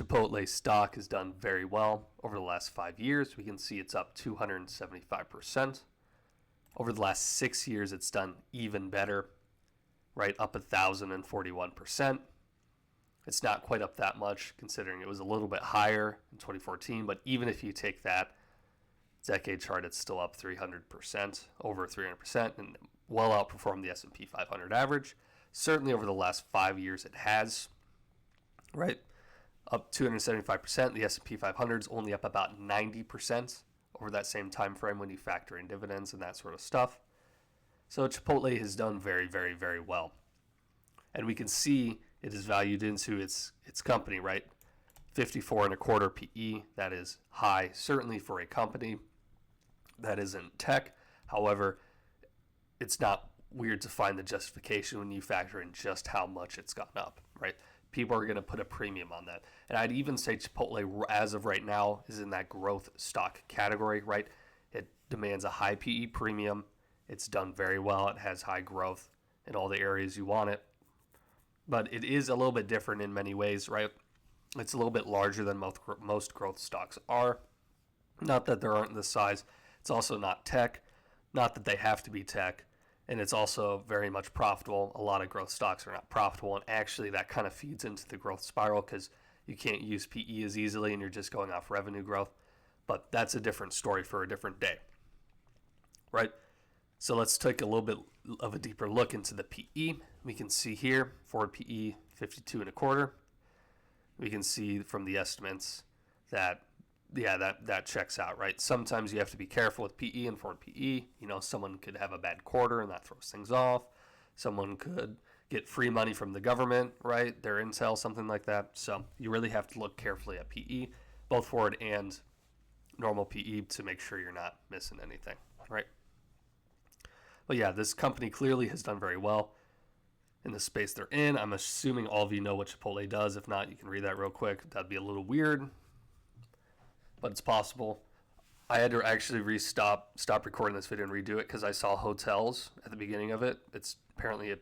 Chipotle stock has done very well over the last 5 years. We can see it's up 275%. Over the last 6 years, it's done even better, right? Up 1,041%. It's not quite up that much considering it was a little bit higher in 2014, but even if you take that decade chart, it's still up 300%, over 300%, and well outperformed the S&P 500 average. Certainly over the last 5 years it has, right? Up 275%. The S&P 500 is only up about 90% over that same time frame when you factor in dividends and that sort of stuff. So Chipotle has done very, very, very well. And we can see it is valued into its company, right? 54 and a quarter PE. That is high, certainly for a company that isn't tech. However, it's not weird to find the justification when you factor in just how much it's gone up, right? People are going to put a premium on that. And I'd even say Chipotle, as of right now, is in that growth stock category, right? It demands a high PE premium. It's done very well. It has high growth in all the areas you want it. But it is a little bit different in many ways, right? It's a little bit larger than most growth stocks are. Not that there aren't this size. It's also not tech. Not that they have to be tech. And it's also very much profitable. A lot of growth stocks are not profitable. And actually, that kind of feeds into the growth spiral because you can't use PE as easily and you're just going off revenue growth. But that's a different story for a different day, right? So let's take a little bit of a deeper look into the PE. We can see here, forward PE 52 and a quarter. We can see from the estimates that, that checks out, right? Sometimes you have to be careful with PE and forward PE. You know, someone could have a bad quarter and that throws things off. Someone could get free money from the government, right? Their intel, something like that. So you really have to look carefully at PE, both forward and normal PE, to make sure you're not missing anything, right? But yeah, this company clearly has done very well in the space they're in. I'm assuming all of you know what Chipotle does. If not, you can read that real quick. That'd be a little weird, but it's possible. I had to actually stop recording this video and redo it because I saw hotels at the beginning of it. It's apparently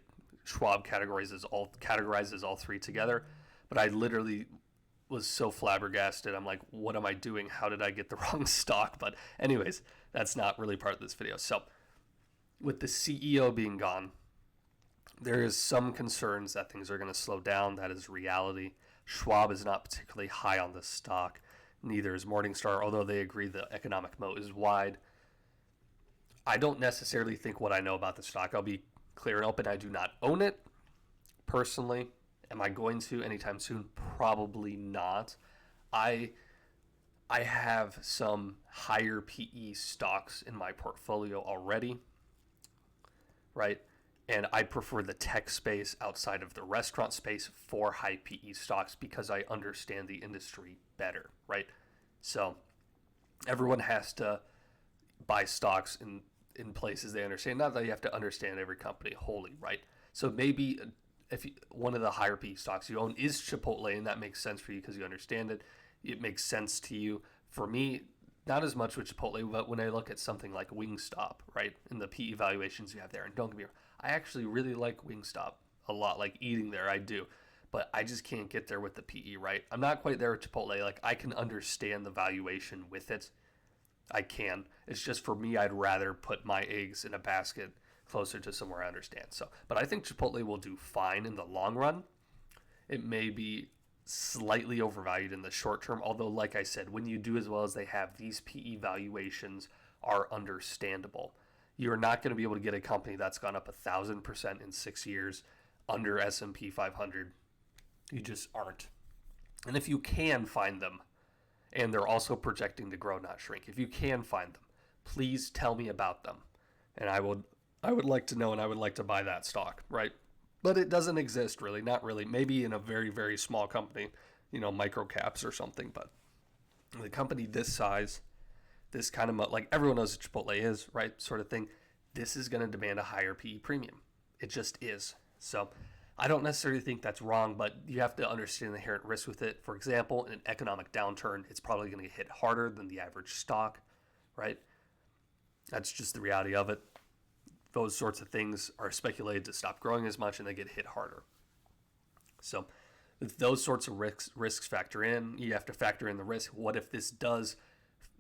Schwab categorizes all three together, but I literally was so flabbergasted. I'm like, what am I doing? How did I get the wrong stock? But anyways, that's not really part of this video. So with the CEO being gone, there is some concerns that things are going to slow down. That is reality. Schwab is not particularly high on this stock. Neither is Morningstar, although they agree the economic moat is wide. I don't necessarily think what I know about the stock. I'll be clear and open. I do not own it personally. Am I going to anytime soon? Probably not. I have some higher PE stocks in my portfolio already, right? And I prefer the tech space outside of the restaurant space for high PE stocks because I understand the industry better, right? So everyone has to buy stocks in places they understand. Not that you have to understand every company wholly, right? So maybe if one of the higher PE stocks you own is Chipotle, and that makes sense for you because you understand it, it makes sense to you. For me, not as much with Chipotle, but when I look at something like Wingstop, right, and the PE valuations you have there, and don't get me wrong, I actually really like Wingstop a lot, like eating there, I do. But I just can't get there with the PE, right? I'm not quite there with Chipotle. Like, I can understand the valuation with it. I can. It's just for me, I'd rather put my eggs in a basket closer to somewhere I understand. So, but I think Chipotle will do fine in the long run. It may be slightly overvalued in the short term, although, like I said, when you do as well as they have, these PE valuations are understandable. You're not going to be able to get a company that's gone up 1,000% in 6 years under S&P 500. You just aren't. And if you can find them, and they're also projecting to grow, not shrink, if you can find them, please tell me about them. And I would like to know, and I would like to buy that stock, right? But it doesn't exist really, not really. Maybe in a very, very small company, micro caps or something. But the company this size, this kind of, like everyone knows what Chipotle is, right? Sort of thing. This is going to demand a higher PE premium. It just is. So I don't necessarily think that's wrong, but you have to understand the inherent risk with it. For example, in an economic downturn, it's probably going to get hit harder than the average stock, right? That's just the reality of it. Those sorts of things are speculated to stop growing as much and they get hit harder. So if those sorts of risks factor in, you have to factor in the risk. What if this does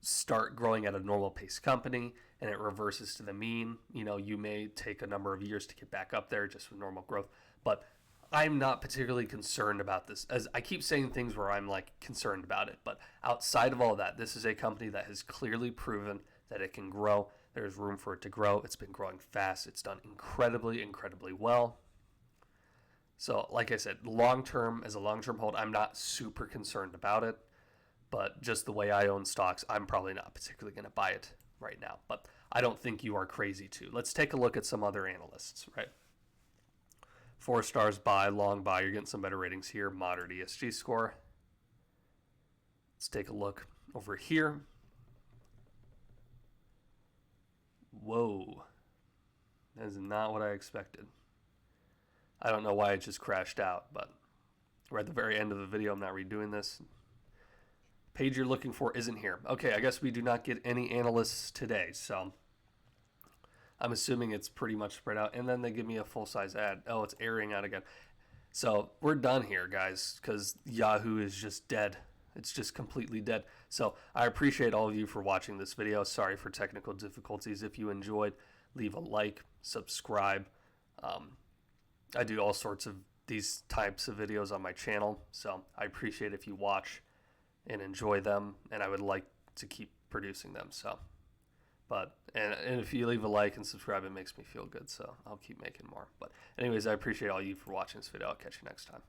start growing at a normal pace company and it reverses to the mean? You may take a number of years to get back up there just with normal growth. But I'm not particularly concerned about this. As I keep saying things where I'm like concerned about it, but outside of all that, this is a company that has clearly proven that it can grow. There's room for it to grow. It's been growing fast. It's done incredibly, incredibly well. So, like I said, as a long-term hold, I'm not super concerned about it. But just the way I own stocks, I'm probably not particularly going to buy it right now. But I don't think you are crazy to. Let's take a look at some other analysts, right? 4 stars buy, long buy. You're getting some better ratings here. Moderate ESG score. Let's take a look over here. Whoa. That is not what I expected. I don't know why it just crashed out, but we're at the very end of the video. I'm not redoing this. Page you're looking for isn't here. Okay, I guess we do not get any analysts today, so I'm assuming it's pretty much spread out. And then they give me a full-size ad. Oh, it's airing out again. So we're done here, guys, because Yahoo is just dead. It's just completely dead. So I appreciate all of you for watching this video. Sorry for technical difficulties. If you enjoyed, leave a like, subscribe. I do all sorts of these types of videos on my channel, so I appreciate if you watch and enjoy them, and I would like to keep producing them. So, and if you leave a like and subscribe, it makes me feel good, so I'll keep making more. But anyways, I appreciate all you for watching this video. I'll catch you next time.